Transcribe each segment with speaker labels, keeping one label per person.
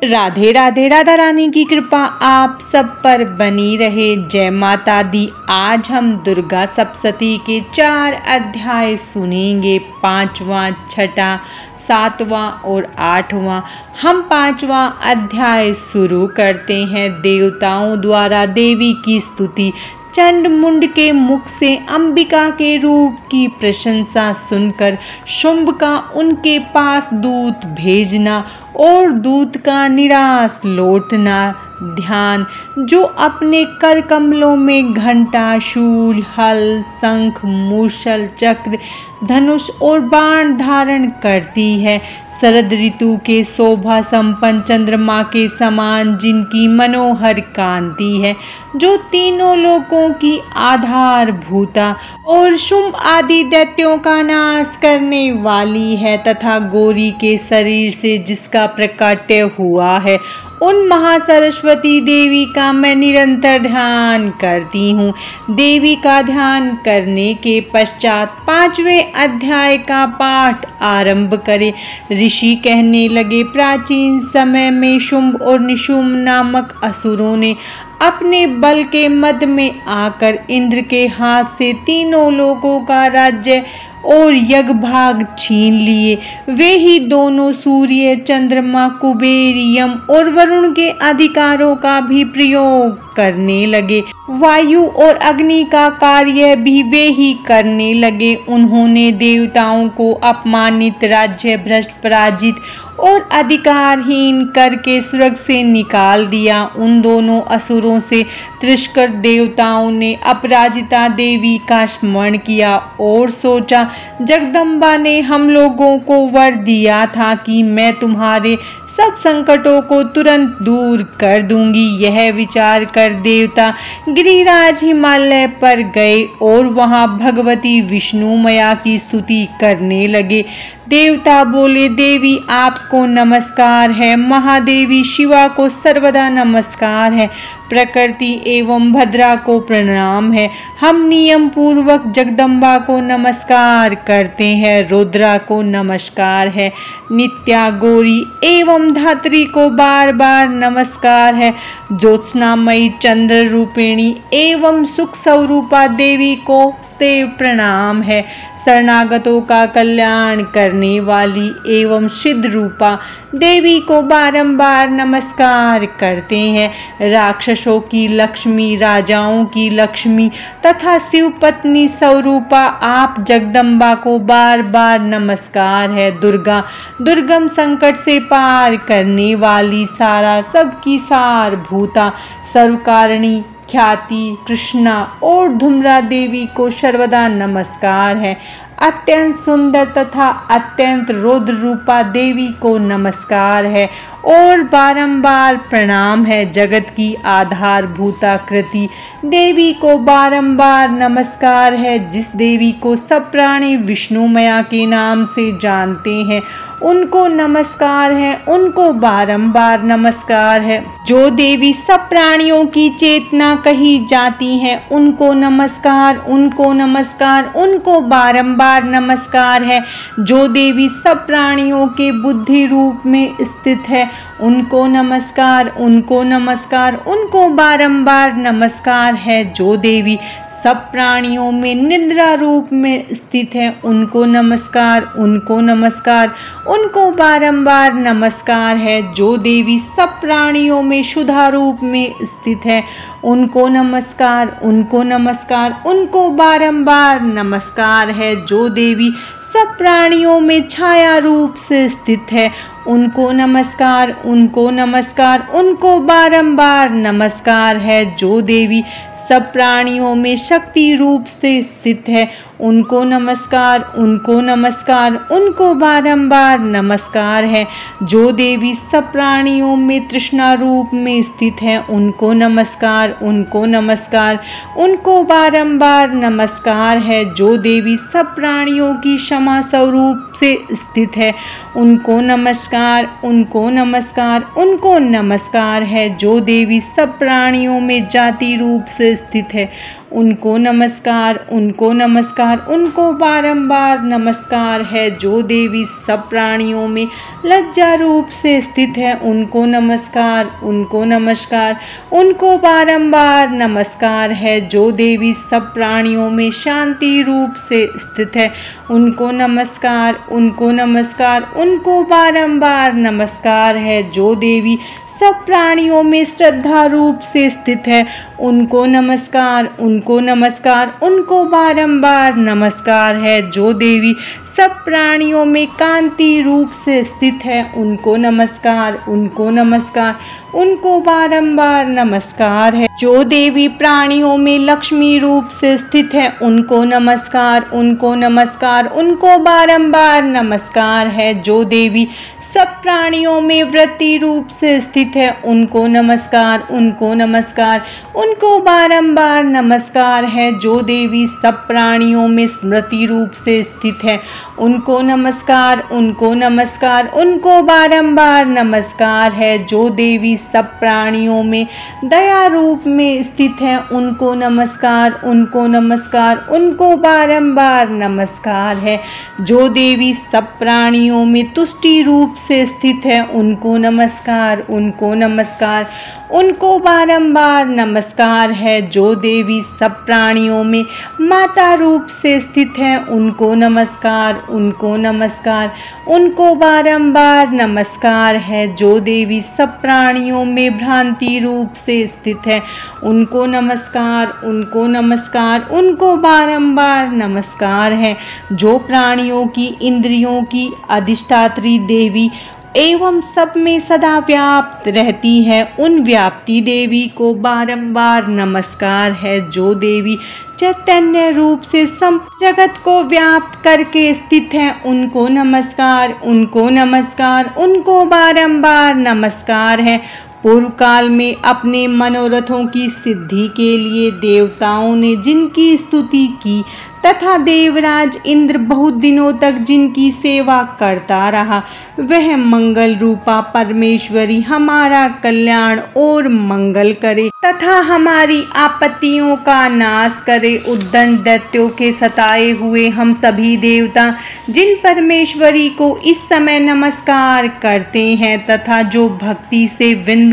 Speaker 1: राधे राधे। राधा रानी की कृपा आप सब पर बनी रहे। जय माता दी। आज हम दुर्गा सप्तशती के 4 अध्याय सुनेंगे। 5वां, 6वां, 7वां और 8वां। हम 5वां अध्याय शुरू करते हैं। देवताओं द्वारा देवी की स्तुति। चंड मुंड के मुख से अंबिका के रूप की प्रशंसा सुनकर शुंभ का उनके पास दूत भेजना और दूत का निराश लौटना ध्यान, जो अपने कर कमलों में घंटा, शूल, हल, शंख, मूषल, चक्र, धनुष और बाण धारण करती है। शरद ऋतु के शोभा संपन्न चंद्रमा के समान जिनकी मनोहर कांति है, जो तीनों लोकों की आधारभूता और शुंभ आदि दैत्यों का नाश करने वाली है, तथा गौरी के शरीर से जिसका प्रकट्य हुआ है, उन महासरस्वती देवी का मैं निरंतर ध्यान करती हूँ। देवी का ध्यान करने के पश्चात 5वें अध्याय का पाठ आरंभ करें। ऋषि कहने लगे, प्राचीन समय में शुंभ और निशुंभ नामक असुरों ने अपने बल के मद में आकर इंद्र के हाथ से तीनों लोकों का राज्य और यज्ञ भाग छीन लिए। वे ही दोनों सूर्य, चंद्रमा, कुबेर, यम और वरुण के अधिकारों का भी प्रयोग करने लगे। वायु और अग्नि का कार्य भी वे ही करने लगे। उन्होंने देवताओं को अपमानित, राज्य भ्रष्ट, पराजित और अधिकारहीन करके स्वर्ग से निकाल दिया। उन दोनों असुरों से तृष्कर देवताओं ने अपराजिता देवी का स्मरण किया और सोचा, जगदम्बा ने हम लोगों को वर दिया था कि मैं तुम्हारे सब संकटों को तुरंत दूर कर दूंगी। यह विचार कर देवता गिरिराज हिमालय पर गए और वहां भगवती विष्णु मैया की स्तुति करने लगे। देवता बोले, देवी आपको नमस्कार है। महादेवी शिवा को सर्वदा नमस्कार है। प्रकृति एवं भद्रा को प्रणाम है। हम नियम पूर्वक जगदम्बा को नमस्कार करते हैं। रुद्रा को नमस्कार है। नित्या, गौरी एवं धात्री को बार बार नमस्कार है। ज्योत्सनामयी, चंद्र रूपिणी एवं सुख स्वरूपा देवी को देव प्रणाम है। शरणागतों का कल्याण करने वाली एवं सिद्ध रूपा देवी को बारंबार नमस्कार करते हैं। राक्षसों की लक्ष्मी, राजाओं की लक्ष्मी तथा शिव पत्नी स्वरूपा आप जगदम्बा को बार बार नमस्कार है। दुर्गा, दुर्गम संकट से पार करने वाली, सारा सबकी सारभूता, सर्वकारिणी, ख्याति, कृष्णा और धूम्रा देवी को सर्वदा नमस्कार है। अत्यंत सुंदर तथा अत्यंत रौद्र रूपा देवी को नमस्कार है और बारंबार प्रणाम है। जगत की आधारभूता कृति देवी को बारंबार नमस्कार है। जिस देवी को सब प्राणी विष्णु मैया के नाम से जानते हैं, उनको नमस्कार है, उनको बारंबार नमस्कार है। जो देवी सब प्राणियों की चेतना कही जाती है, उनको नमस्कार, उनको नमस्कार, उनको बारंबार नमस्कार है। जो देवी सब प्राणियों के बुद्धि रूप में स्थित है, उनको नमस्कार, उनको नमस्कार, उनको बारंबार नमस्कार है। जो देवी सब प्राणियों में निद्रा रूप में स्थित है, उनको नमस्कार, उनको नमस्कार, उनको बारंबार नमस्कार है। जो देवी सब प्राणियों में शुद्धा रूप में स्थित है, उनको नमस्कार, उनको नमस्कार, उनको बारंबार नमस्कार है। जो देवी सब प्राणियों में छाया रूप से स्थित है, उनको नमस्कार, उनको नमस्कार, उनको बारंबार नमस्कार है। जो देवी सब प्राणियों में शक्ति रूप से स्थित है, उनको नमस्कार, उनको नमस्कार, उनको बारंबार नमस्कार है। जो देवी सब प्राणियों में तृष्णा रूप में स्थित है, उनको नमस्कार, उनको नमस्कार, उनको बारंबार नमस्कार है। जो देवी सब प्राणियों की क्षमा स्वरूप से स्थित है, उनको नमस्कार, उनको नमस्कार, उनको नमस्कार है। जो देवी सब प्राणियों में जाति रूप से स्थित है, उनको नमस्कार, उनको नमस्कार, नमस्कार, उनको बारंबार नमस्कार है। जो देवी सब प्राणियों में लज्जा रूप से स्थित है, उनको नमस्कार, उनको नमस्कार, उनको बारंबार नमस्कार है। जो देवी सब प्राणियों में शांति रूप से स्थित है, उनको नमस्कार, उनको नमस्कार, उनको बारंबार नमस्कार है। जो देवी सब प्राणियों में श्रद्धा रूप से स्थित है, उनको नमस्कार, उनको नमस्कार, उनको बारंबार नमस्कार है। जो देवी सब प्राणियों में कांति रूप से स्थित है, उनको नमस्कार, उनको नमस्कार, उनको बारंबार नमस्कार है। जो देवी प्राणियों में लक्ष्मी रूप से स्थित है, उनको नमस्कार, उनको नमस्कार, उनको बारंबार नमस्कार है। जो देवी सब प्राणियों में वृत्ति रूप से स्थित है, उनको नमस्कार, उनको नमस्कार, उनको बारंबार नमस्कार है। जो देवी सब प्राणियों में स्मृति रूप से स्थित है, उनको नमस्कार, उनको नमस्कार, उनको बारंबार नमस्कार है। जो देवी सब प्राणियों में दया रूप में स्थित है, उनको नमस्कार, उनको नमस्कार, उनको बारंबार नमस्कार है। जो देवी सब प्राणियों में तुष्टि रूप से स्थित है, उनको नमस्कार, उनको नमस्कार, उनको बारंबार नमस्कार है। जो देवी सब प्राणियों में माता रूप से स्थित है, उनको नमस्कार, उनको नमस्कार, उनको बारंबार नमस्कार है। जो देवी सब प्राणियों में भ्रांति रूप से स्थित है, उनको नमस्कार, उनको नमस्कार, उनको बारंबार नमस्कार है। जो प्राणियों की इंद्रियों की अधिष्ठात्री देवी एवं सब में सदा व्याप्त रहती है, उन व्याप्ति देवी को बारंबार नमस्कार है। जो देवी चैतन्य रूप से सम जगत को व्याप्त करके स्थित है, उनको नमस्कार, उनको नमस्कार, उनको बारंबार नमस्कार है। पूर्व काल में अपने मनोरथों की सिद्धि के लिए देवताओं ने जिनकी स्तुति की तथा देवराज इंद्र बहुत दिनों तक जिनकी सेवा करता रहा, वह मंगल रूपा परमेश्वरी हमारा कल्याण और मंगल करे तथा हमारी आपत्तियों का नाश करे। उद्दंड दैत्यों के सताए हुए हम सभी देवता जिन परमेश्वरी को इस समय नमस्कार करते हैं तथा जो भक्ति से विनम्र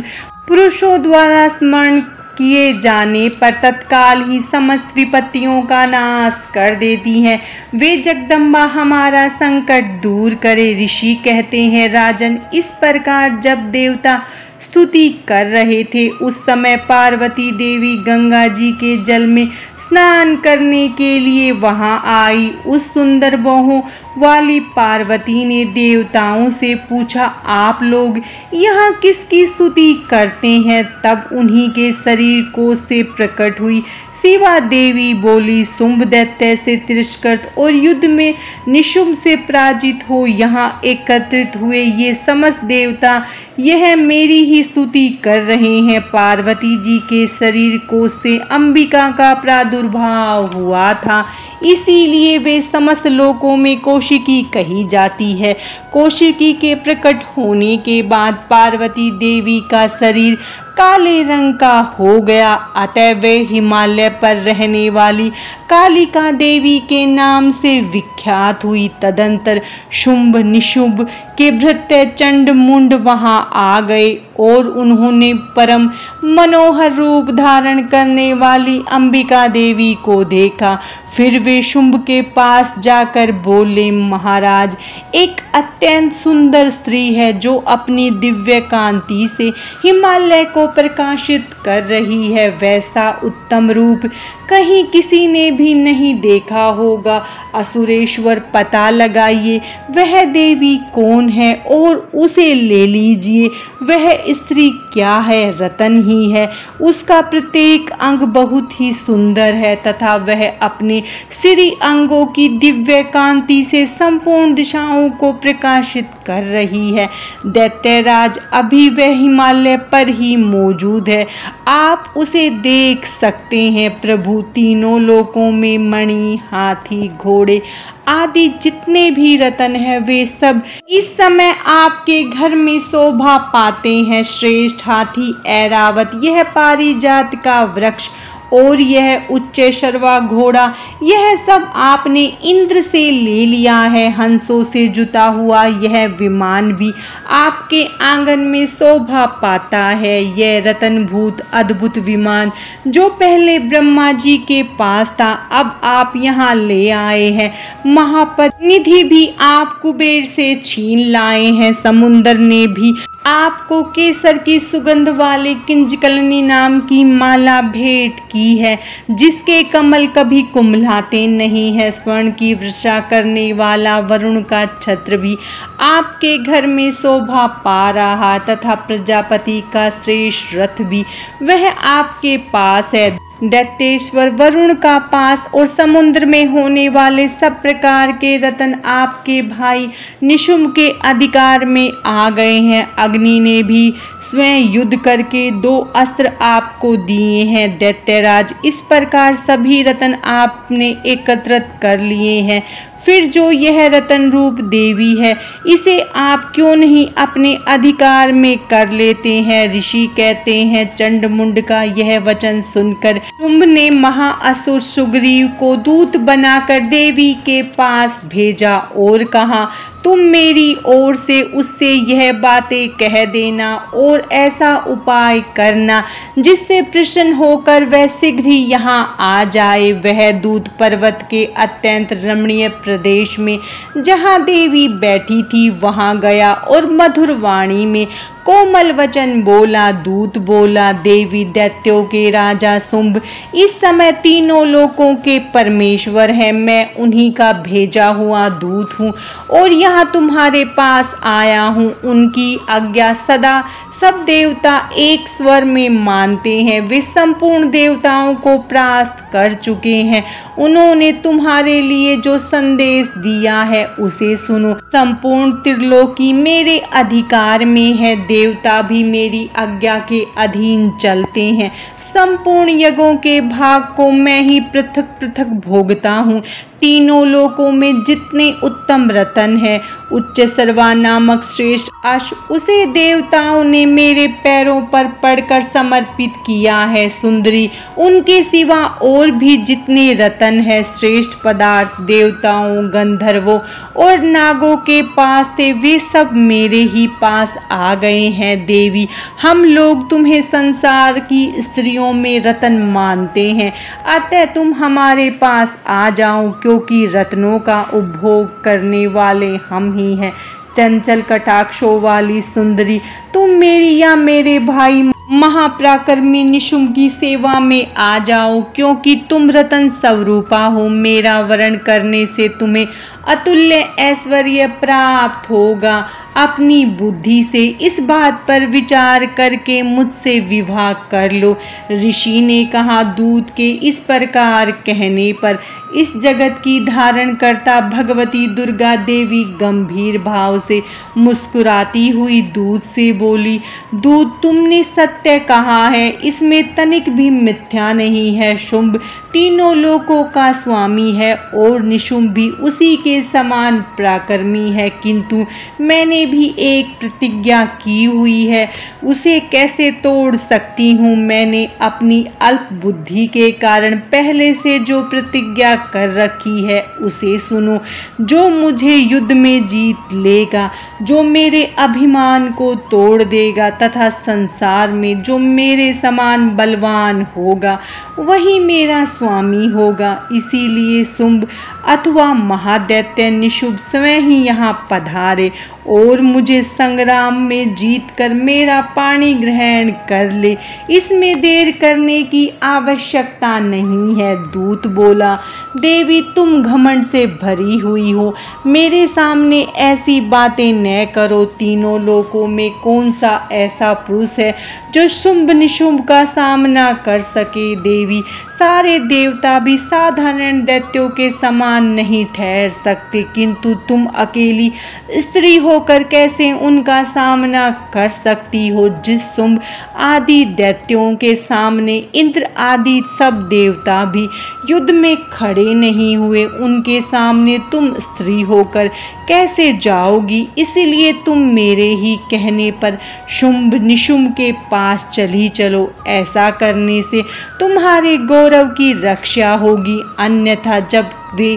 Speaker 1: पुरुषों द्वारा स्मरण किए जाने पर तत्काल ही समस्त विपत्तियों का नाश कर देती हैं, वे जगदम्बा हमारा संकट दूर करे। ऋषि कहते हैं, राजन, इस प्रकार जब देवता स्तुति कर रहे थे, उस समय पार्वती देवी गंगा जी के जल में स्नान करने के लिए वहां आई। उस सुंदर बाहों वाली पार्वती ने देवताओं से पूछा, आप लोग यहाँ किसकी स्तुति करते हैं? तब उन्हीं के शरीर कोश से प्रकट हुई शिवा देवी बोली, शुंभ दैत्य से तिरस्कृत और युद्ध में निशुंभ से पराजित हो यहाँ एकत्रित हुए ये समस्त देवता यह मेरी ही स्तुति कर रहे हैं। पार्वती जी के शरीर कोश से अंबिका का प्रादुर्भाव हुआ था, इसीलिए वे समस्त लोकों में कौशिकी कही जाती है। कौशिकी के प्रकट होने के बाद पार्वती देवी का शरीर काले रंग का हो गया, अतः वे हिमालय पर रहने वाली कालिका देवी के नाम से विख्यात हुई। तदंतर शुंभ निशुंभ के भृत्य चंड मुंड वहां आ गए और उन्होंने परम मनोहर रूप धारण करने वाली अंबिका देवी को देखा। फिर वे शुंभ के पास जाकर बोले, महाराज, एक अत्यंत सुंदर स्त्री है जो अपनी दिव्य कांति से हिमालय को प्रकाशित कर रही है। वैसा उत्तम रूप कहीं किसी ने भी नहीं देखा होगा। असुरेश्वर, पता लगाइए वह देवी कौन है और उसे ले लीजिए। वह स्त्री क्या है? रतन ही है। उसका प्रत्येक अंग बहुत ही सुंदर है तथा वह अपने श्री अंगों की दिव्य कांति से संपूर्ण दिशाओं को प्रकाशित कर रही है। दैत्यराज, अभी वह हिमालय पर ही मौजूद है, आप उसे देख सकते हैं। प्रभु, तीनों लोकों में मणि, हाथी, घोड़े आदि जितने भी रत्न हैं वे सब इस समय आपके घर में शोभा पाते हैं। श्रेष्ठ हाथी ऐरावत, यह पारिजात का वृक्ष और यह उच्च शर्वा घोड़ा, यह सब आपने इंद्र से ले लिया है। हंसों से जुता हुआ यह विमान भी आपके आंगन में शोभा पाता है। यह रत्नभूत अद्भुत विमान जो पहले ब्रह्मा जी के पास था, अब आप यहाँ ले आए हैं। महापद निधि भी आप कुबेर से छीन लाए हैं। समुद्र ने भी आपको केसर की सुगंध वाले किंजकलनी नाम की माला भेंट की है, जिसके कमल कभी कुम्हलाते नहीं है। स्वर्ण की वर्षा करने वाला वरुण का छत्र भी आपके घर में शोभा पा रहा, तथा प्रजापति का श्रेष्ठ रथ भी वह आपके पास है। दैत्येश्वर वरुण का पास और समुद्र में होने वाले सब प्रकार के रत्न आपके भाई निशुम्भ के अधिकार में आ गए हैं। अग्नि ने भी स्वयं युद्ध करके 2 अस्त्र आपको दिए हैं। दैत्यराज, इस प्रकार सभी रत्न आपने एकत्रित कर लिए हैं। फिर जो यह रतन रूप देवी है, इसे आप क्यों नहीं अपने अधिकार में कर लेते हैं। ऋषि कहते हैं, चंडमुंड का यह वचन सुनकर शुंभ ने महाअसुर सुग्रीव को दूत बनाकर देवी के पास भेजा और कहा, तुम मेरी ओर से उससे यह बातें कह देना और ऐसा उपाय करना जिससे प्रसन्न होकर वह शीघ्र ही यहाँ आ जाए। वह दूत पर्वत के अत्यंत रमणीय प्रदेश में जहाँ देवी बैठी थी वहाँ गया और मधुर वाणी में कोमल वचन बोला। दूत बोला, देवी दैत्यों के राजा शुंभ इस समय तीनों लोकों के परमेश्वर है। मैं उन्हीं का भेजा हुआ दूत हूँ और यहाँ तुम्हारे पास आया हूँ। उनकी आज्ञा सदा सब देवता एक स्वर में मानते हैं। वे संपूर्ण देवताओं को परास्त कर चुके हैं। उन्होंने तुम्हारे लिए जो संदेश दिया है उसे सुनो। संपूर्ण त्रिलोकी मेरे अधिकार में है। देवता भी मेरी आज्ञा के अधीन चलते हैं। संपूर्ण यज्ञों के भाग को मैं ही पृथक पृथक भोगता हूँ। तीनों लोकों में जितने उत्तम रतन है, उच्च सर्वा नामक श्रेष्ठ अश्व, उसे देवताओं ने मेरे पैरों पर पड़कर समर्पित किया है। सुंदरी, उनके सिवा और भी जितने रतन है, श्रेष्ठ पदार्थ देवताओं, गंधर्वों और नागों के पास थे, वे सब मेरे ही पास आ गए हैं। देवी, हम लोग तुम्हें संसार की स्त्रियों में रतन मानते हैं, अतः तुम हमारे पास आ जाओ, क्योंकि रत्नों का उपभोग करने वाले हम ही हैं। चंचल कटाक्षों वाली सुंदरी, तुम मेरी या मेरे भाई महापराक्रमी निशुम्भ की सेवा में आ जाओ, क्योंकि तुम रतन स्वरूपा हो। मेरा वरण करने से तुम्हें अतुल्य ऐश्वर्य प्राप्त होगा। अपनी बुद्धि से इस बात पर विचार करके मुझसे विवाह कर लो। ऋषि ने कहा। दूत के इस प्रकार कहने पर इस जगत की धारण करता भगवती दुर्गा देवी गंभीर भाव से मुस्कुराती हुई दूत से बोली, दूत, तुमने सत्य कहा है, इसमें तनिक भी मिथ्या नहीं है। शुंभ तीनों लोकों का स्वामी है और निशुम्भ भी उसी के समान पराक्रमी है, किंतु मैंने भी एक प्रतिज्ञा की हुई है, उसे कैसे तोड़ सकती हूँ। मैंने अपनी अल्प बुद्धि के कारण पहले से जो प्रतिज्ञा कर रखी है उसे सुनो। जो मुझे युद्ध में जीत लेगा, जो मेरे अभिमान को तोड़ देगा तथा संसार में जो मेरे समान बलवान होगा, वही मेरा स्वामी होगा। इसीलिए शुंभ अथवा महादैत्य निशुम्भ स्वयं ही यहाँ पधारे और मुझे संग्राम में जीत कर मेरा पाणी ग्रहण कर ले। इसमें देर करने की आवश्यकता नहीं है। दूत बोला, देवी, तुम घमंड से भरी हुई हो, मेरे सामने ऐसी बातें न करो। तीनों लोकों में कौन सा ऐसा पुरुष है जो शुंभ निशुम्भ का सामना कर सके। देवी, सारे देवता भी साधारण दैत्यों के समान नहीं ठहर सकते, किंतु तुम अकेली स्त्री हो होकर कैसे उनका सामना कर सकती हो। जिस शुंभ आदि दैत्यों के सामने इंद्र आदि सब देवता भी युद्ध में खड़े नहीं हुए, उनके सामने तुम स्त्री होकर कैसे जाओगी। इसलिए तुम मेरे ही कहने पर शुंभ निशुंभ के पास चली चलो। ऐसा करने से तुम्हारे गौरव की रक्षा होगी, अन्यथा जब वे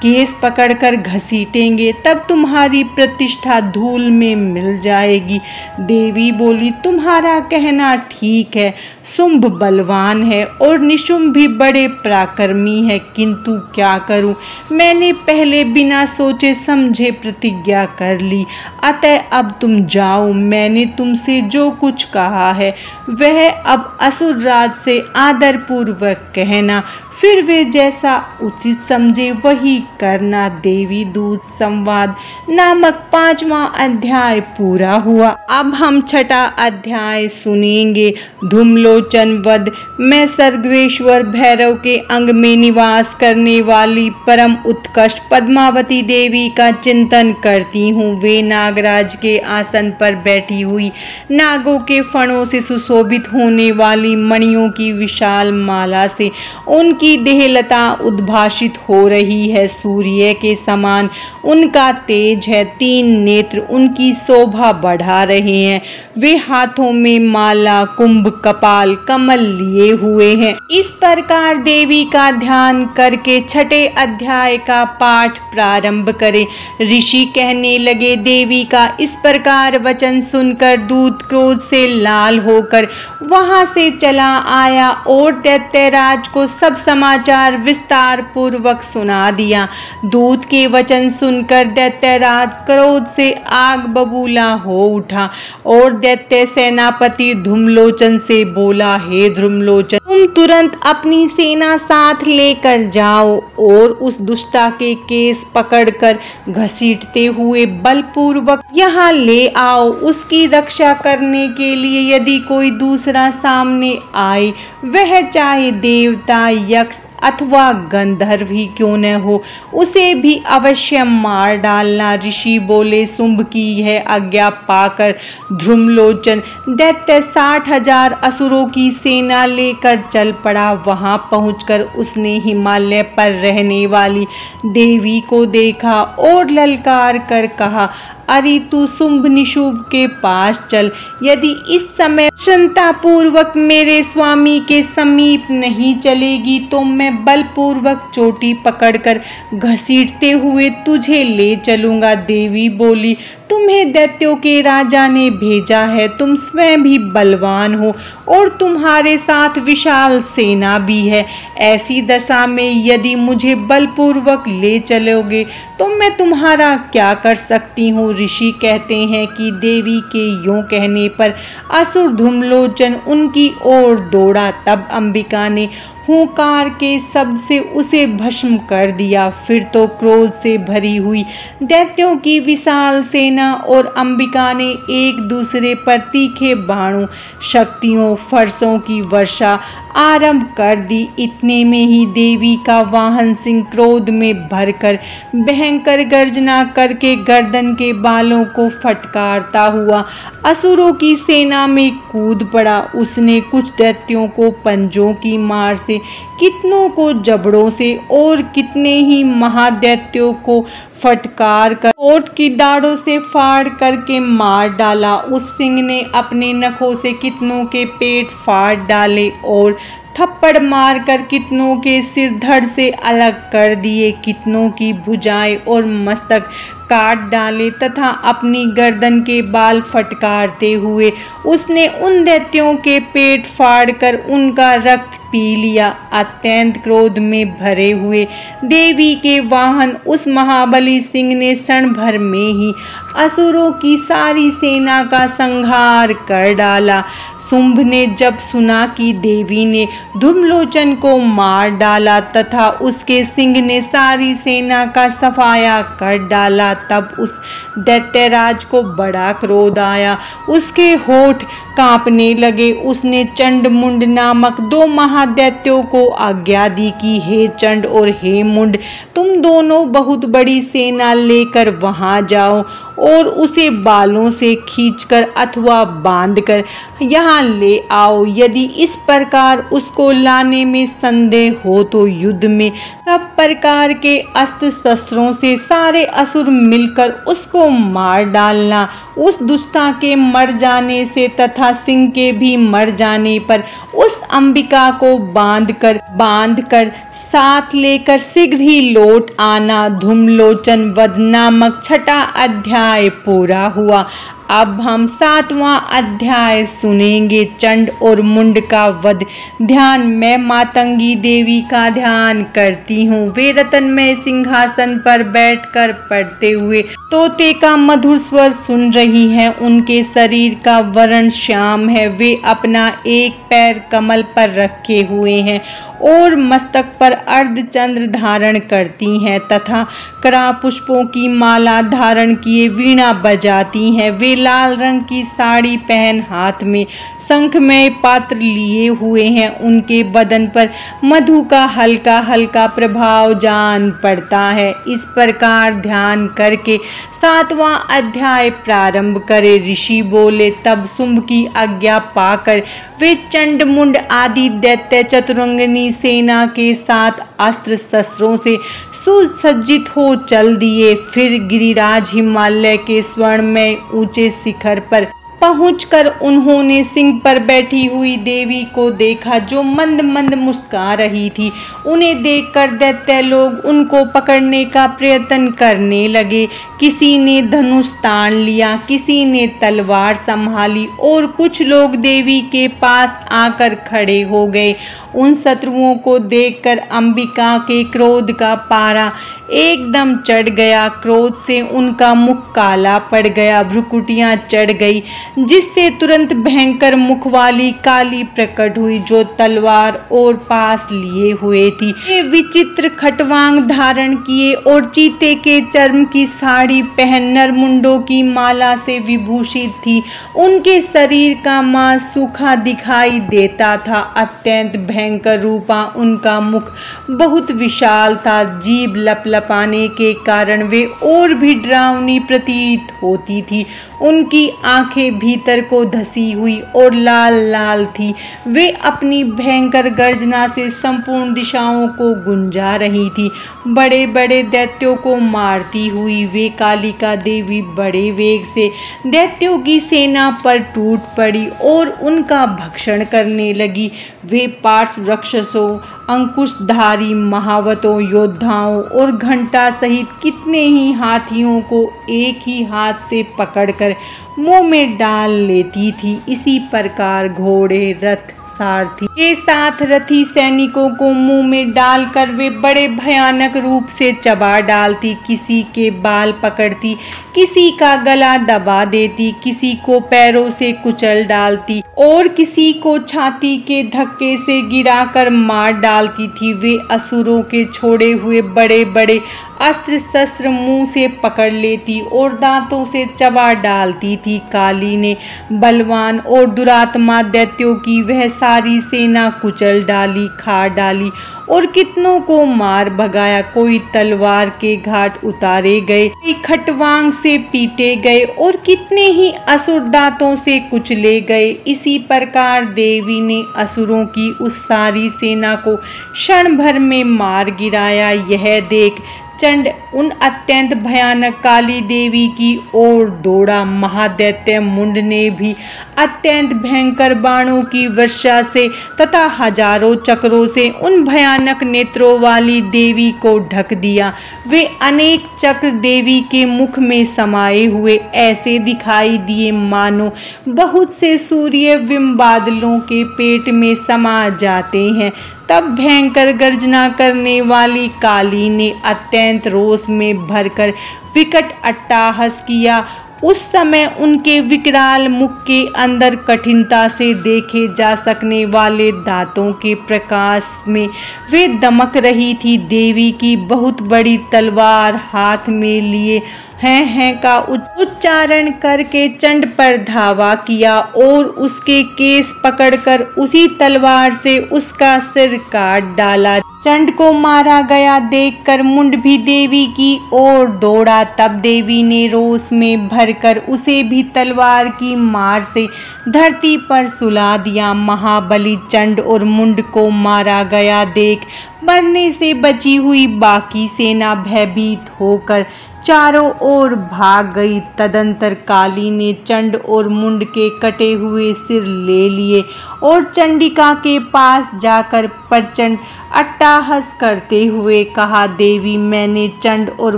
Speaker 1: केस पकड़कर घसीटेंगे तब तुम्हारी प्रतिष्ठा धूल में मिल जाएगी। देवी बोली, तुम्हारा कहना ठीक है, शुंभ बलवान है और निशुंभ भी बड़े पराक्रमी है, किंतु क्या करूं, मैंने पहले बिना सोचे समझे प्रतिज्ञा कर ली। अतः अब तुम जाओ, मैंने तुमसे जो कुछ कहा है वह अब असुरराज से आदरपूर्वक कहना, फिर वे जैसा उचित समझे वही करना। देवी दूत संवाद नामक 5वां अध्याय पूरा हुआ। अब हम 6ठा अध्याय सुनेंगे, धूम्लोचन वध। मैं सर्वेश्वर भैरव के अंग में निवास करने वाली परम उत्कृष्ट पद्मावती देवी का चिंतन करती हूँ। वे नागराज के आसन पर बैठी हुई, नागों के फणों से सुशोभित होने वाली मणियों की विशाल माला से उनकी देहलता उद्भाषित हो रही है। सूर्य के समान उनका तेज है, 3 नेत्र उनकी शोभा बढ़ा रहे हैं। वे हाथों में माला, कुंभ, कपाल, कमल लिए हुए हैं। इस प्रकार देवी का ध्यान करके 6ठे अध्याय का पाठ प्रारंभ करें। ऋषि कहने लगे, देवी का इस प्रकार वचन सुनकर दूत क्रोध से लाल होकर वहां से चला आया और दैत्यराज को सब समाचार विस्तार पूर्वक सुना दिया। दूत के वचन सुनकर दैत्यराज क्रोध से आग बबूला हो उठा और दैत्य सेनापति धूम्लोचन से बोला, हे धूम्लोचन, तुम तुरंत अपनी सेना साथ लेकर जाओ और उस दुष्टा के केस पकड़कर घसीटते हुए बलपूर्वक यहाँ ले आओ। उसकी रक्षा करने के लिए यदि कोई दूसरा सामने आए, वह चाहे देवता, यक्ष अथवा गंधर्व ही क्यों न हो, उसे भी अवश्य मार डालना। ऋषि बोले, शुंभ की यह आज्ञा पाकर धूम्लोचन दैत्य 60,000 असुरों की सेना लेकर चल पड़ा। वहां पहुंचकर उसने हिमालय पर रहने वाली देवी को देखा और ललकार कर कहा, अरे तू शुंभ निशुंभ के पास चल। यदि इस समय क्षमता पूर्वक मेरे स्वामी के समीप नहीं चलेगी तो मैं बलपूर्वक चोटी पकड़कर घसीटते हुए तुझे ले चलूंगा। देवी बोली, तुम्हें दैत्यों के राजा ने भेजा है, तुम स्वयं भी बलवान हो और तुम्हारे साथ विशाल सेना भी है। ऐसी दशा में यदि मुझे बलपूर्वक ले चलोगे तो मैं तुम्हारा क्या कर सकती हूँ। ऋषि कहते हैं कि देवी के यूं कहने पर असुर धूम्लोचन उनकी ओर दौड़ा। तब अंबिका ने हुंकार के शब्द से उसे भस्म कर दिया। फिर तो क्रोध से भरी हुई दैत्यों की विशाल सेना और अंबिका ने एक दूसरे पर तीखे बाणों, शक्तियों, फरसों की वर्षा आरंभ कर दी। इतने में ही देवी का वाहन सिंह क्रोध में भरकर भयंकर गर्जना करके गर्दन के बालों को फटकारता हुआ असुरों की सेना में कूद पड़ा। उसने कुछ दैत्यों को पंजों की मार से, कितनों को जबड़ों से और कितने ही महादैत्यों को फटकार कर ओठ की दाढ़ों से फाड़ करके मार डाला। उस सिंह ने अपने नखों से कितनों के पेट फाड़ डाले और थप्पड़ मारकर कितनों के सिर धड़ से अलग कर दिए, कितनों की भुजाएं और मस्तक काट डाले तथा अपनी गर्दन के बाल फटकारते हुए उसने उन दैत्यों के पेट फाड़कर उनका रक्त पी लिया। अत्यंत क्रोध में भरे हुए देवी के वाहन उस महाबली सिंह ने क्षण भर में ही असुरों की सारी सेना का संहार कर डाला। शुंभ ने जब सुना कि देवी ने धूम्लोचन को मार डाला तथा उसके सिंह ने सारी सेना का सफाया कर डाला, तब उस दैत्यराज को बड़ा क्रोध आया। उसके होठ कांपने लगे। उसने चंड मुंड नामक 2 महादैत्यों को आज्ञा दी कि हे चंड और हे मुंड, तुम दोनों बहुत बड़ी सेना लेकर वहां जाओ और उसे बालों से खींचकर अथवा बांधकर यहाँ ले आओ। यदि इस प्रकार उसको लाने में संदेह हो तो युद्ध में सब प्रकार के अस्त्र शस्त्रों से सारे असुर मिलकर उसको मार डालना। उस दुष्टा के मर जाने से तथा सिंह के भी मर जाने पर उस अंबिका को बांधकर साथ लेकर शीघ्र ही लौट आना। धूम्रलोचन वध नामक 6वां अध्याय पूरा हुआ। अब हम 7वां अध्याय सुनेंगे, चंड और मुंड का वध। ध्यान। मैं मातंगी देवी का ध्यान करती हूँ। वे रत्नमय सिंहासन पर बैठकर पढ़ते हुए तोते का मधुर स्वर सुन रही हैं। उनके शरीर का वर्ण श्याम है। वे अपना एक पैर कमल पर रखे हुए हैं और मस्तक पर अर्धचंद्र धारण करती हैं तथा करा पुष्पों की माला धारण किए वीणा बजाती हैं। वे लाल रंग की साड़ी पहन हाथ में शंखमय पात्र लिए हुए हैं। उनके बदन पर मधु का हल्का हल्का प्रभाव जान पड़ता है। इस प्रकार ध्यान करके 7वां अध्याय प्रारंभ करे। ऋषि बोले, तब शुंभ की आज्ञा पाकर वे चंड मुंड आदि दैत्य चतुरंगिनी सेना के साथ अस्त्र शस्त्रों से सुसज्जित हो चल दिए। फिर गिरिराज हिमालय के स्वर्णमय ऊंचे शिखर पर पहुंचकर उन्होंने सिंह पर बैठी हुई देवी को देखा जो मंद मंद मुस्कुरा रही थी। उन्हें देखकर दैत्य लोग उनको पकड़ने का प्रयत्न करने लगे। किसी ने धनुष तान लिया, किसी ने तलवार संभाली और कुछ लोग देवी के पास आकर खड़े हो गए। उन शत्रुओं को देखकर अंबिका के क्रोध का पारा एकदम चढ़ गया। क्रोध से उनका मुख काला पड़ गया, भ्रुकुटियां चढ़ गई, जिससे तुरंत भयंकर मुख वाली काली प्रकट हुई जो तलवार और पास लिए हुए थी। वे विचित्र खटवांग धारण किए और चीते के चर्म की साड़ी पहन नरमुंडों की माला से विभूषित थी। उनके शरीर का मांस सूखा दिखाई देता था। अत्यंत भयंकर रूपा उनका मुख बहुत विशाल था। जीभ लपलपाने के कारण वे और भी डरावनी प्रतीत होती थी। उनकी आंखें भीतर को धसी हुई और लाल लाल थी। वे अपनी भयंकर गर्जना से संपूर्ण दिशाओं को गुंजा रही थी। बड़े बड़े दैत्यों को मारती हुई वे कालिका देवी बड़े वेग से दैत्यों की सेना पर टूट पड़ी और उनका भक्षण करने लगी। वे पार्श्व राक्षसों, अंकुशधारी महावतों, योद्धाओं और घंटा सहित कितने ही हाथियों को एक ही हाथ से पकड़कर मुंह में डाल लेती थी। इसी प्रकार घोड़े, रथ, सारथी के साथ रथी सैनिकों को मुंह में डालकर वे बड़े भयानक रूप से चबा डालती। किसी के बाल पकड़ती, किसी का गला दबा देती, किसी को पैरों से कुचल डालती और किसी को छाती के धक्के से गिराकर मार डालती थी। वे असुरों के छोड़े हुए बड़े बड़े अस्त्र शस्त्र मुंह से पकड़ लेती और दांतों से चबा डालती थी। काली ने बलवान और दुरात्मा दैत्यों की वह सारी सेना कुचल डाली, खा डाली और कितनों को मार भगाया। कोई तलवार के घाट उतारे गए, कोई खटवांग से पीटे गए और कितने ही असुर दांतों से कुचले गए। इसी प्रकार देवी ने असुरों की उस सारी सेना को क्षण भर में मार गिराया। यह देख चंड उन अत्यंत भयानक काली देवी की ओर दौड़ा। महादैत्य मुंड ने भी अत्यंत भयंकर बाणों की वर्षा से तथा हजारों चक्रों से उन भयानक नेत्रों वाली देवी को ढक दिया। वे अनेक चक्र देवी के मुख में समाये हुए ऐसे दिखाई दिए मानो बहुत से सूर्य बिंब बादलों के पेट में समा जाते हैं। तब भयंकर गर्जना करने वाली काली ने अत्यंत रोष में भरकर विकट अट्टहास किया। उस समय उनके विकराल मुख के अंदर कठिनता से देखे जा सकने वाले दांतों के प्रकाश में वे दमक रही थी। देवी की बहुत बड़ी तलवार हाथ में लिए हैं का उच्चारण करके चंड पर धावा किया और उसके केस पकड़कर उसी तलवार से उसका सिर काट डाला। चंड को मारा गया देखकर मुंड भी देवी की ओर दौड़ा। तब देवी ने रोष में भरकर उसे भी तलवार की मार से धरती पर सुला दिया। महाबली चंड और मुंड को मारा गया देख मरने से बची हुई बाकी सेना भयभीत होकर चारों ओर भाग गई। तदंतर काली ने चंड और मुंड के कटे हुए सिर ले लिए और चंडिका के पास जाकर प्रचंड अट्टहास करते हुए कहा, देवी मैंने चंड और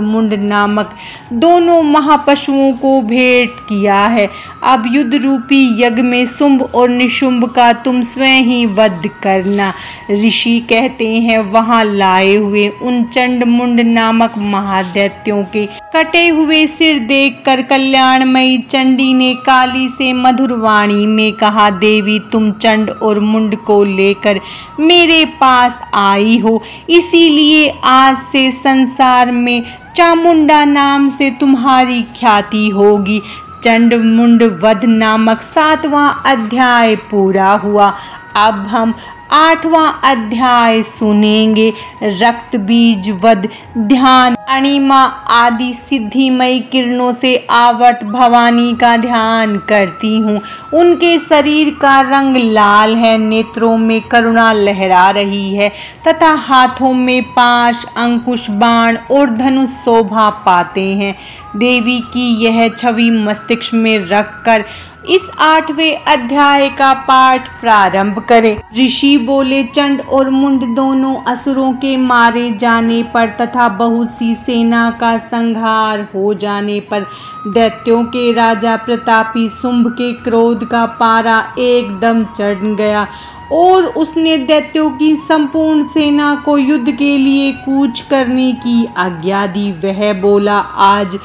Speaker 1: मुंड नामक दोनों महापशुओं को भेंट किया है। अब युद्ध रूपी यज्ञ में शुंभ और निशुंभ का तुम स्वयं ही वध करना। ऋषि कहते हैं वहां लाए हुए उन चंड मुंड नामक महादैत्यों के कटे हुए सिर देखकर कल्याणमयी चंडी ने काली से मधुर वाणी में कहा, देवी तुम चंड और मुंड को लेकर मेरे पास आई हो, इसीलिए आज से संसार में चामुंडा नाम से तुम्हारी ख्याति होगी। चंड मुंड वध नामक 7वां अध्याय पूरा हुआ। अब हम 8वां अध्याय सुनेंगे। रक्त बीज वध ध्यान अणिमा आदि सिद्धिमयी किरणों से आवर्त भवानी का ध्यान करती हूँ। उनके शरीर का रंग लाल है, नेत्रों में करुणा लहरा रही है तथा हाथों में पाश, अंकुश, बाण और धनुष शोभा पाते हैं। देवी की यह छवि मस्तिष्क में रखकर इस 8वें अध्याय का पाठ प्रारंभ करें। ऋषि बोले, चंड और मुंड दोनों असुरों के मारे जाने पर तथा बहुत सी सेना का संहार हो जाने पर दैत्यों के राजा प्रतापी शुंभ के क्रोध का पारा एकदम चढ़ गया और उसने दैत्यों की संपूर्ण सेना को युद्ध के लिए कूच करने की आज्ञा दी। वह बोला, आज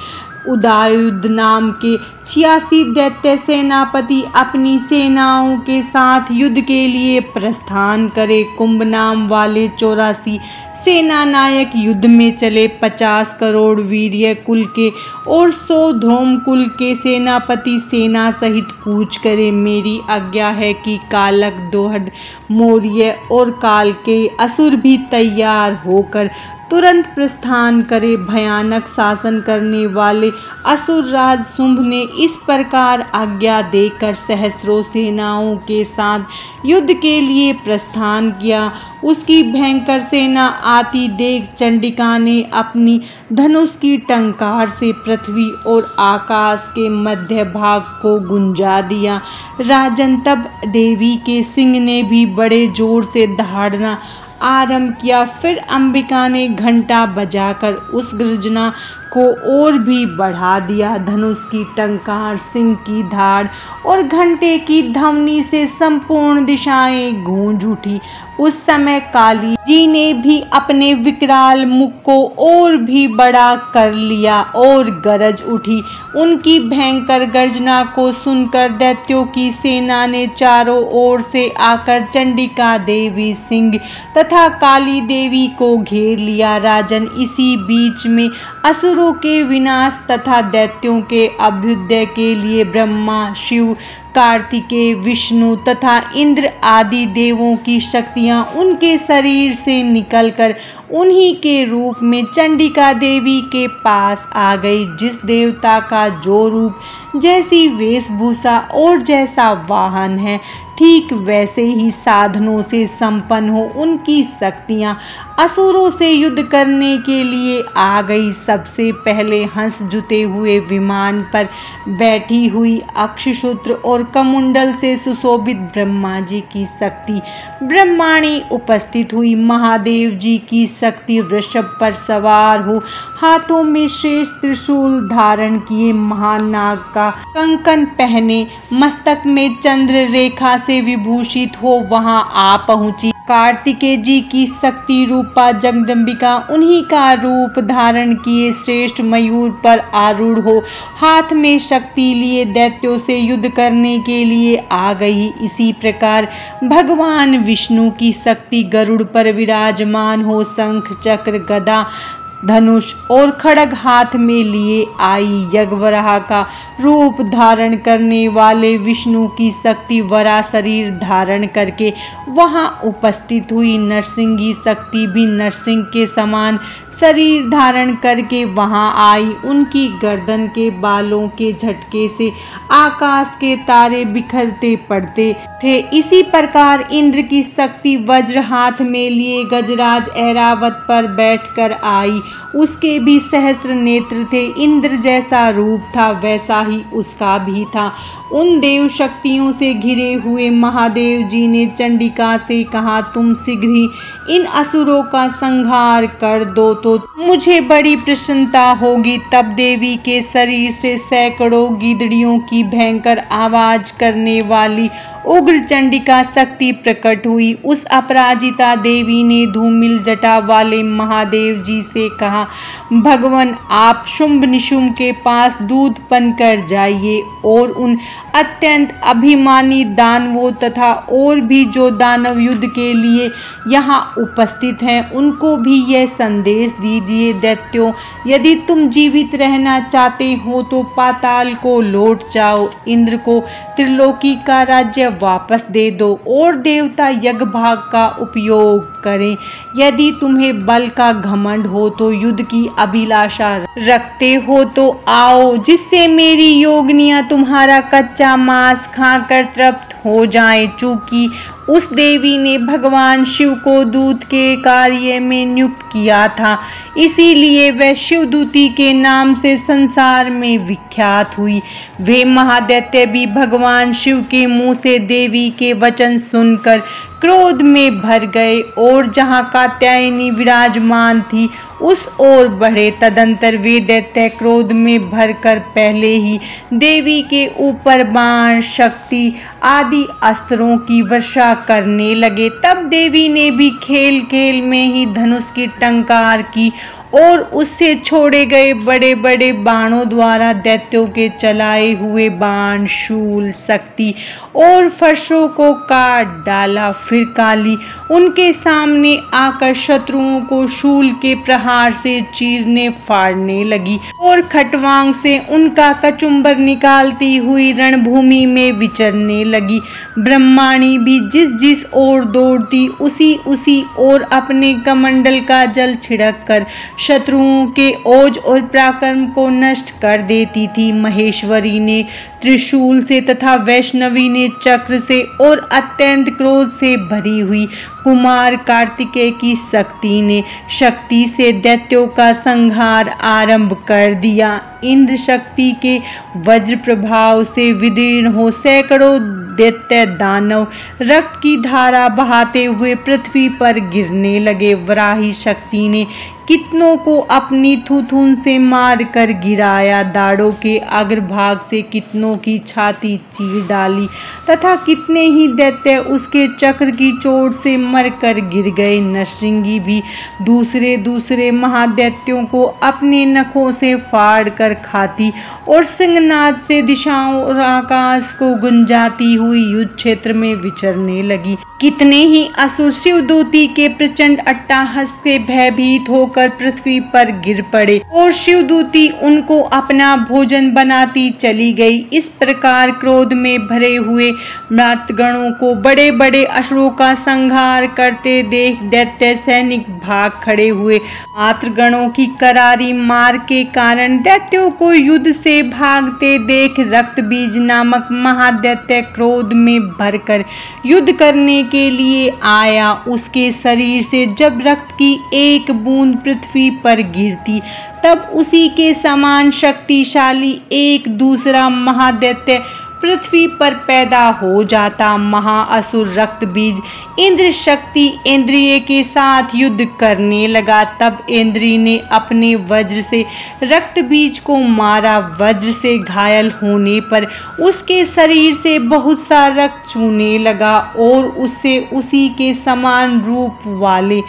Speaker 1: उदयुद नाम के 86 दैत्य सेनापति अपनी सेनाओं के साथ युद्ध के लिए प्रस्थान करे। कुंभ नाम वाले 84 सेना नायक युद्ध में चले। 50 करोड़ वीर्य कुल के और 100 धौम कुल के सेनापति सेना सहित कूच करे। मेरी आज्ञा है कि कालक, दोहड, मौर्य और काल के असुर भी तैयार होकर तुरंत प्रस्थान करे। भयानक शासन करने वाले असुर राज शुंभ ने इस प्रकार आज्ञा देकर सहस्त्रों सेनाओं के साथ युद्ध के लिए प्रस्थान किया। उसकी भयंकर सेना आती देख चंडिका ने अपनी धनुष की टंकार से पृथ्वी और आकाश के मध्य भाग को गुंजा दिया। राजन, तब देवी के सिंह ने भी बड़े जोर से दहाड़ना आरंभ किया। फिर अंबिका ने घंटा बजाकर उस गर्जना को और भी बढ़ा दिया। धनुष की टंकार, सिंह की धाड़ और घंटे की ध्वनि से संपूर्ण दिशाएं गूंज उठी। उस समय काली जी ने भी अपने विकराल मुख को और भी बड़ा कर लिया और गरज उठी। उनकी भयंकर गर्जना को सुनकर दैत्यों की सेना ने चारों ओर से आकर चंडिका देवी, सिंह तथा काली देवी को घेर लिया। राजन, इसी बीच में असुरों के विनाश तथा दैत्यों के अभ्युदय के लिए ब्रह्मा, शिव, कार्तिकेय, विष्णु तथा इंद्र आदि देवों की शक्तियां उनके शरीर से निकलकर उन्हीं के रूप में चंडिका देवी के पास आ गई। जिस देवता का जो रूप, जैसी वेशभूषा और जैसा वाहन है, ठीक वैसे ही साधनों से संपन्न हो उनकी शक्तियां असुरों से युद्ध करने के लिए आ गई। सबसे पहले हंस जुते हुए विमान पर बैठी हुई अक्षसूत्र और कमुंडल से सुशोभित ब्रह्मा जी की शक्ति ब्रह्माणी उपस्थित हुई। महादेव जी की शक्ति वृषभ पर सवार हो, हाथों में शेष त्रिशूल धारण किए, महानाग का कंकन पहने, मस्तक में चंद्र रेखा से विभूषित हो वहां आ पहुंची। कार्तिकेय जी की शक्ति रूपा जगदम्बिका उन्हीं का रूप धारण किए श्रेष्ठ मयूर पर आरूढ़ हो हाथ में शक्ति लिए दैत्यों से युद्ध करने के लिए आ गई। इसी प्रकार भगवान विष्णु की शक्ति गरुड़ पर विराजमान हो शंख, चक्र, गदा धनुष और खड्ग हाथ में लिए आई। यज्ञवराह का रूप धारण करने वाले विष्णु की शक्ति वराह शरीर धारण करके वहां उपस्थित हुई। नरसिंही शक्ति भी नरसिंह के समान शरीर धारण करके वहां आई। उनकी गर्दन के बालों के झटके से आकाश के तारे बिखरते पड़ते थे। इसी प्रकार इंद्र की शक्ति वज्र हाथ में लिए गजराज ऐरावत पर बैठकर आई। उसके भी सहस्त्र नेत्र थे। इंद्र जैसा रूप था वैसा ही उसका भी था। उन देव शक्तियों से घिरे हुए महादेव जी ने चंडिका से कहा, तुम शीघ्र ही इन असुरों का संहार कर दो तो मुझे बड़ी प्रसन्नता होगी। तब देवी के शरीर से सैकड़ों गीदड़ियों की भयंकर आवाज करने वाली उग्र चंडिका शक्ति प्रकट हुई। उस अपराजिता देवी ने धूमिल जटा वाले महादेव जी से कहा, भगवान आप शुंभ निशुंभ के पास दूत बनकर जाइए और उन अत्यंत अभिमानी दानवों तथा और भी जो दानव युद्ध के लिए यहाँ उपस्थित हैं उनको भी यह संदेश दीजिए, दैत्यों यदि तुम जीवित रहना चाहते हो तो पाताल को लौट जाओ, इंद्र को त्रिलोकी का राज्य वापस दे दो और देवता यज्ञ भाग का उपयोग करें। यदि तुम्हें बल का घमंड हो तो युद्ध की अभिलाषा रखते हो तो आओ, जिससे मेरी योगिनियां तुम्हारा कच्चा मांस खाकर तृप्त हो जाएं। चूंकि उस देवी ने भगवान शिव को दूत के कार्य में नियुक्त किया था, इसीलिए वह शिवदूती के नाम से संसार में विख्यात हुई। वे महादैत्य भी भगवान शिव के मुंह से देवी के वचन सुनकर क्रोध में भर गए और जहाँ कात्यायनी विराजमान थी उस ओर बढ़े। तदंतर वे दैत्य क्रोध में भरकर पहले ही देवी के ऊपर बाण, शक्ति आदि अस्त्रों की वर्षा करने लगे। तब देवी ने भी खेल खेल में ही धनुष की टंकार की और उससे छोड़े गए बड़े बड़े बाणों द्वारा दैत्यों के चलाए हुए बाण, शूल, शक्ति और फर्शों को काट डाला। फिर काली उनके सामने आकर शत्रुओं को शूल के प्रहार से चीरने फाड़ने लगी और खटवांग से उनका कचुम्बर निकालती हुई रणभूमि में विचरने लगी। ब्रह्माणी भी जिस जिस ओर दौड़ती उसी ओर अपने कमंडल का जल छिड़क कर शत्रुओं के ओज और पराक्रम को नष्ट कर देती थी। महेश्वरी ने त्रिशूल से तथा वैष्णवी ने चक्र से और अत्यंत क्रोध से भरी हुई कुमार कार्तिकेय की शक्ति से दैत्यों का संहार आरंभ कर दिया। इंद्र शक्ति के वज्र प्रभाव से विदीर्ण हो सैकड़ों दैत्य दानव रक्त की धारा बहाते हुए पृथ्वी पर गिरने लगे। वराही शक्ति ने कितनों को अपनी थुथुन से मार कर गिराया, दाढ़ों के अग्रभाग से कितनों की छाती चीर डाली तथा कितने ही दैत्य उसके चक्र की चोट से मरकर गिर गए। नरसिंही भी दूसरे महादैत्यों को अपने नखों से फाड़ कर खाती और सिंहनाद से दिशाओं और आकाश को गुंजाती हुई युद्ध क्षेत्र में विचरने लगी। कितने ही असुर शिवदूती के प्रचंड अट्टहास से भयभीत होकर पृथ्वी पर गिर पड़े और शिवदूती उनको अपना भोजन बनाती चली गई। इस प्रकार क्रोध में भरे हुए मर्तगणों को बड़े बड़े असुरों का संहार करते देख दैत्य सैनिक भाग खड़े हुए। मातृगणों की करारी मार के कारण दैत्यों को युद्ध से भागते देख रक्तबीज नामक महादैत्य क्रोध में भरकर युद्ध करने के लिए आया। उसके शरीर से जब रक्त की एक बूंद पृथ्वी पर गिरती तब उसी के समान शक्तिशाली एक दूसरा महादैत्य पृथ्वी पर पैदा हो जाता। महाअसुर रक्तबीज इंद्र शक्ति इंद्रिय के साथ युद्ध करने लगा। तब इंद्री ने अपने वज्र से रक्तबीज को मारा। वज्र से घायल होने पर उसके शरीर से बहुत सा रक्त चूने लगा और उससे उसी के समान रूप वाले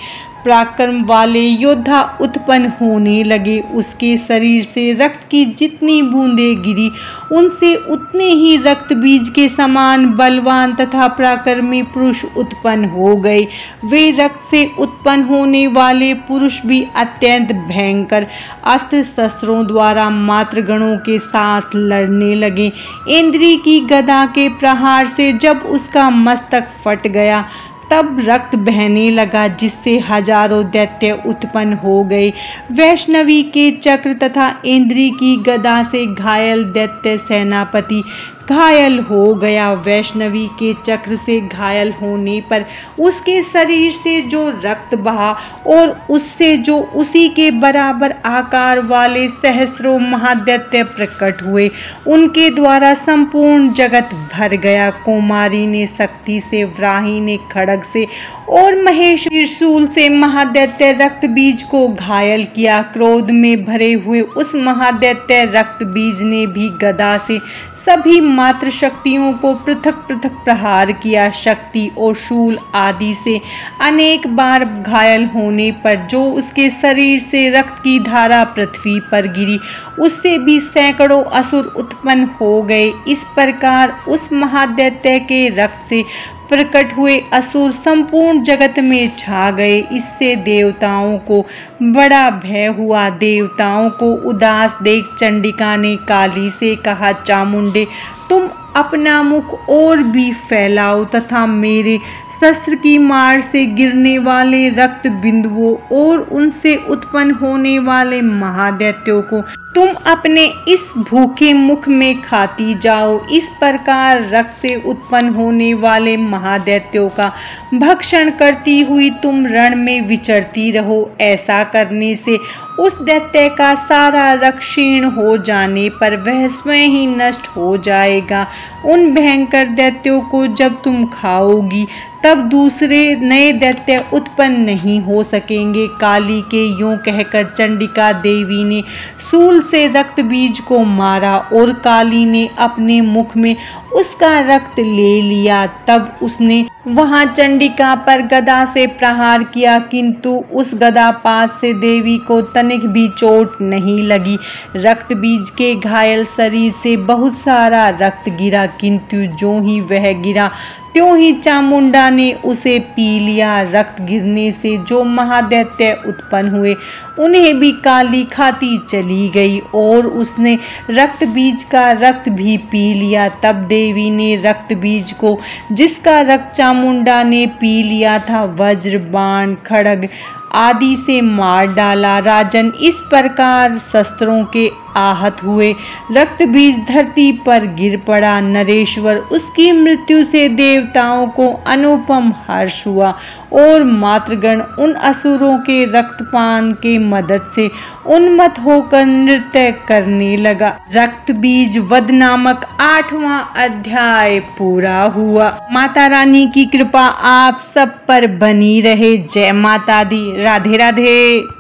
Speaker 1: पराक्रम वाले योद्धा उत्पन्न होने लगे। उसके शरीर से रक्त की जितनी बूंदें गिरी, उनसे उतने ही रक्त बीज के समान बलवान तथा पराक्रमी पुरुष उत्पन्न हो गए। वे रक्त से उत्पन्न होने वाले पुरुष भी अत्यंत भयंकर अस्त्र शस्त्रों द्वारा मातृगणों के साथ लड़ने लगे। इंद्री की गदा के प्रहार से जब उसका मस्तक फट गया, तब रक्त बहने लगा, जिससे हजारों दैत्य उत्पन्न हो गए। वैष्णवी के चक्र तथा इंद्री की गदा से घायल दैत्य सेनापति घायल हो गया। वैष्णवी के चक्र से घायल होने पर उसके शरीर से जो रक्त बहा और उससे जो उसी के बराबर आकार वाले सहस्रों महादैत्य प्रकट हुए, उनके द्वारा संपूर्ण जगत भर गया। कुमारी ने शक्ति से, व्राही ने खड्ग से और महेश त्रिशूल से महादैत्य रक्त बीज को घायल किया। क्रोध में भरे हुए उस महादैत्य रक्त बीज ने भी गदा से सभी मात्र शक्तियों को पृथक पृथक प्रहार किया। शक्ति और शूल आदि से अनेक बार घायल होने पर जो उसके शरीर से रक्त की धारा पृथ्वी पर गिरी, उससे भी सैकड़ों असुर उत्पन्न हो गए। इस प्रकार उस महादैत्य के रक्त से प्रकट हुए असुर संपूर्ण जगत में छा गए। इससे देवताओं को बड़ा भय हुआ। देवताओं को उदास देख चंडिका ने काली से कहा, चामुंडे, तुम अपना मुख और भी फैलाओ तथा मेरे शस्त्र की मार से गिरने वाले रक्त बिंदुओं और उनसे उत्पन्न होने वाले महादैत्यों को तुम अपने इस भूखे मुख में खाती जाओ। इस प्रकार रक्त से उत्पन्न होने वाले महादैत्यों का भक्षण करती हुई तुम रण में विचरती रहो। ऐसा करने से उस दैत्य का सारा रक्त क्षीण हो जाने पर वह स्वयं ही नष्ट हो जाएगा। उन भयंकर दैत्यों को जब तुम खाओगी, तब दूसरे नए दैत्य उत्पन्न नहीं हो सकेंगे। काली के यूं कहकर चंडिका देवी ने शूल से रक्त बीज को मारा और काली ने अपने मुख में उसका रक्त ले लिया। तब उसने वहां चंडिका पर गदा से प्रहार किया, किंतु उस गदापात से देवी को तनिक भी चोट नहीं लगी। रक्त बीज के घायल शरीर से बहुत सारा रक्त गिरा, किंतु जो ही वह गिरा त्यों ही चामुंडा ने उसे पी लिया। रक्त गिरने से जो महादैत्य उत्पन्न हुए, उन्हें भी काली खाती चली गई और उसने रक्त बीज का रक्त भी पी लिया। तब देवी ने रक्त बीज को, जिसका रक्त चामुंडा ने पी लिया था, वज्र, बाण, खड्ग आदि से मार डाला। राजन, इस प्रकार शस्त्रों के आहत हुए रक्त बीज धरती पर गिर पड़ा। नरेश्वर, उसकी मृत्यु से देवताओं को अनुपम हर्ष हुआ और मातृगण उन असुरों के रक्तपान के मदद से उन्मत्त होकर नृत्य करने लगा। रक्त बीज वध नामक 8वां अध्याय पूरा हुआ। माता रानी की कृपा आप सब पर बनी रहे। जय माता दी। राधे राधे।